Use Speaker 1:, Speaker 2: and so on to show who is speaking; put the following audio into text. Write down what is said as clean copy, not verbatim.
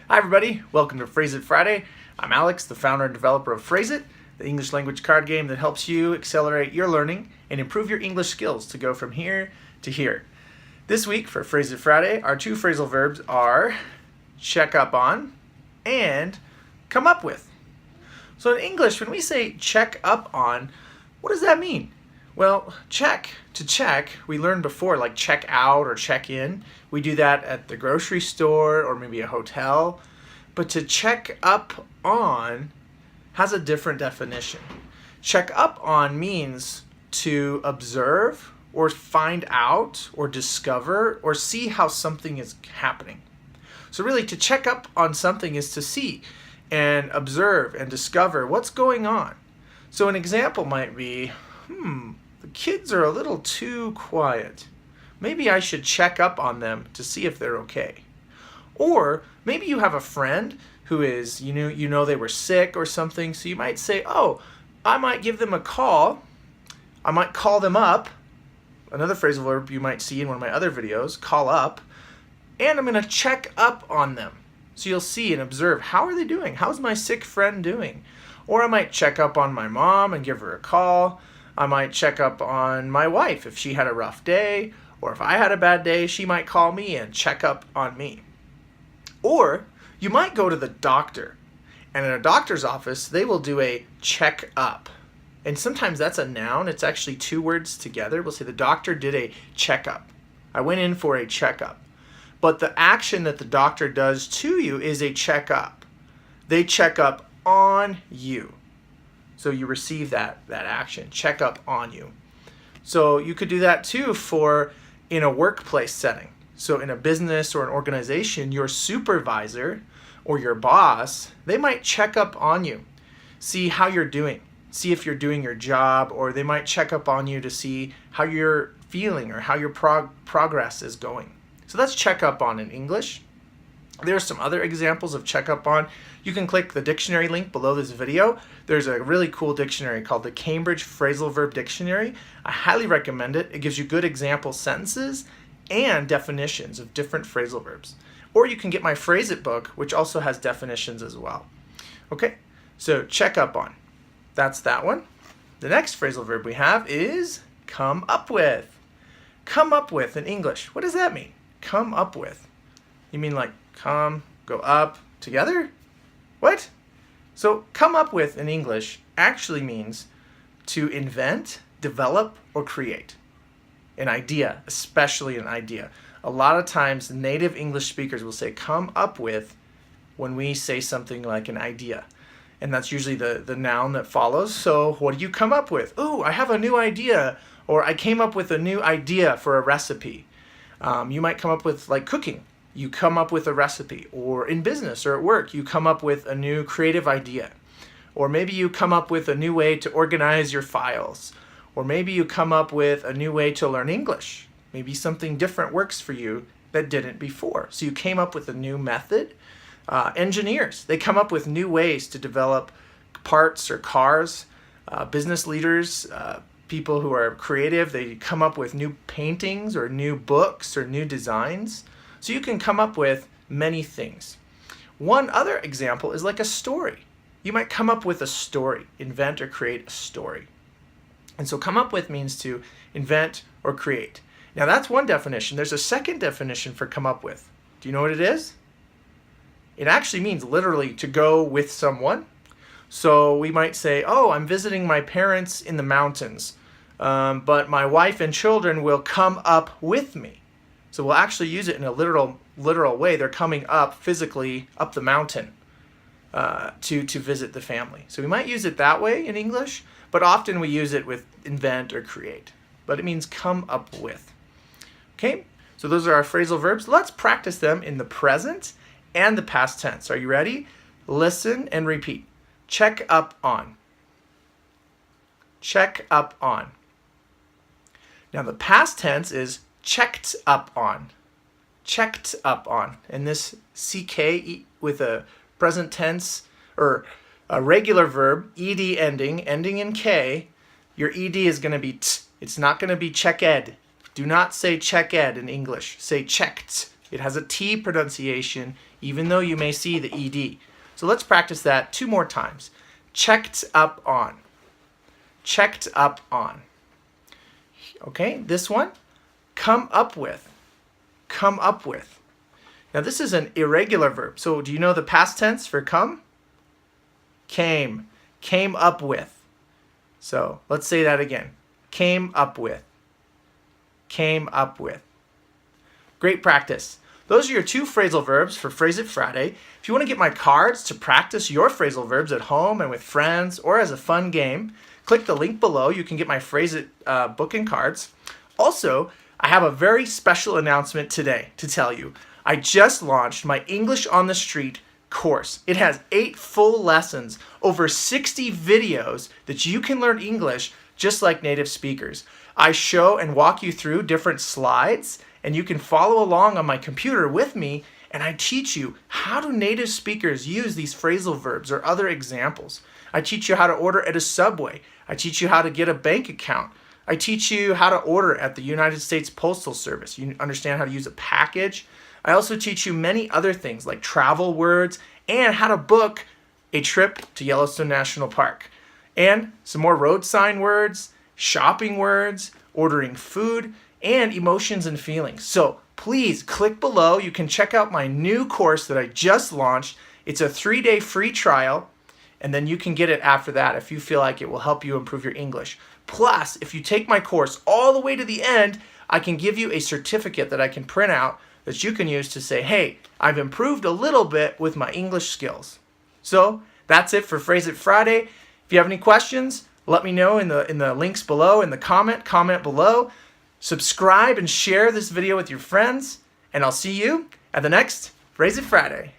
Speaker 1: Hi everybody, welcome to Phrase It Friday. I'm Alex, the founder and developer of Phrase It, the English language card game that helps you accelerate your learning and improve your English skills to go from here to here. This week for Phrase It Friday, our two phrasal verbs are check up on and come up with. So in English, when we say check up on, what does that mean? Well, to check, we learned before, like check out or check in. We do that at the grocery store or maybe a hotel. But to check up on has a different definition. Check up on means to observe or find out or discover or see how something is happening. So really, to check up on something is to see and observe and discover what's going on. So an example might be, the kids are a little too quiet. Maybe I should check up on them to see if they're okay. Or maybe you have a friend who is, you know they were sick or something, so you might say, oh, I might give them a call. I might call them up. Another phrasal verb you might see in one of my other videos, call up. And I'm going to check up on them. So you'll see and observe, how are they doing? How's my sick friend doing? Or I might check up on my mom and give her a call. I might check up on my wife if she had a rough day, or if I had a bad day, she might call me and check up on me. Or you might go to the doctor, and in a doctor's office, they will do a check up. And sometimes that's a noun. It's actually two words together. We'll say the doctor did a checkup. I went in for a checkup. But the action that the doctor does to you is a checkup. They check up on you. So you receive that action, check up on you. So you could do that too in a workplace setting. So in a business or an organization, your supervisor or your boss, they might check up on you, see how you're doing, see if you're doing your job, or they might check up on you to see how you're feeling or how your progress is going. So that's check up on in English. There are some other examples of check up on. You can click the dictionary link below this video. There's a really cool dictionary called the Cambridge Phrasal Verb Dictionary. I highly recommend it. It gives you good example sentences and definitions of different phrasal verbs. Or you can get my Phrase It book, which also has definitions as well. Okay, so check up on. That's that one. The next phrasal verb we have is come up with. Come up with in English. What does that mean? Come up with. You mean like come, go up, together? What? So come up with in English actually means to invent, develop, or create. An idea, especially an idea. A lot of times native English speakers will say come up with when we say something like an idea. And that's usually the noun that follows. So what do you come up with? Oh, I have a new idea. Or I came up with a new idea for a recipe. You might come up with like cooking. You come up with a recipe. Or in business or at work, you come up with a new creative idea. Or maybe you come up with a new way to organize your files. Or maybe you come up with a new way to learn English. Maybe something different works for you that didn't before. So you came up with a new method. Engineers, they come up with new ways to develop parts or cars. Business leaders, people who are creative, they come up with new paintings or new books or new designs. So you can come up with many things. One other example is like a story. You might come up with a story, invent or create a story. And so come up with means to invent or create. Now that's one definition. There's a second definition for come up with. Do you know what it is? It actually means literally to go with someone. So we might say, oh, I'm visiting my parents in the mountains, but my wife and children will come up with me. So we'll actually use it in a literal way. They're coming up physically up the mountain to visit the family. So we might use it that way in English, but often we use it with invent or create. But it means come up with. Okay, so those are our phrasal verbs. Let's practice them in the present and the past tense. Are you ready? Listen and repeat. Check up on. Check up on. Now the past tense is checked up on. Checked up on. And this CK with a present tense or a regular verb, ed ending in K, your ed is going to be t. It's not going to be checked. Do not say checked in English. Say checked. It has a T pronunciation even though you may see the ED. So let's practice that 2 more times. Checked up on. Checked up on. Okay, this one, come up with. Come up with. Now this is an irregular verb. So do you know the past tense for come? Came. Came up with. So let's say that again. Came up with. Came up with. Great practice. Those are your 2 phrasal verbs for Phrase It Friday. If you want to get my cards to practice your phrasal verbs at home and with friends or as a fun game, click the link below. You can get my Phrase It book and cards. Also, I have a very special announcement today to tell you. I just launched my English on the Street course. It has 8 full lessons, over 60 videos that you can learn English just like native speakers. I show and walk you through different slides, and you can follow along on my computer with me, and I teach you how do native speakers use these phrasal verbs or other examples. I teach you how to order at a Subway. I teach you how to get a bank account. I teach you how to order at the United States Postal Service. You understand how to use a package. I also teach you many other things like travel words and how to book a trip to Yellowstone National Park. And some more road sign words, shopping words, ordering food, and emotions and feelings. So please click below. You can check out my new course that I just launched. It's a 3-day free trial, and then you can get it after that if you feel like it will help you improve your English. Plus, if you take my course all the way to the end, I can give you a certificate that I can print out that you can use to say, hey, I've improved a little bit with my English skills. So that's it for Phrase It Friday. If you have any questions, let me know in the links below, in the comment below. Subscribe and share this video with your friends, and I'll see you at the next Phrase It Friday.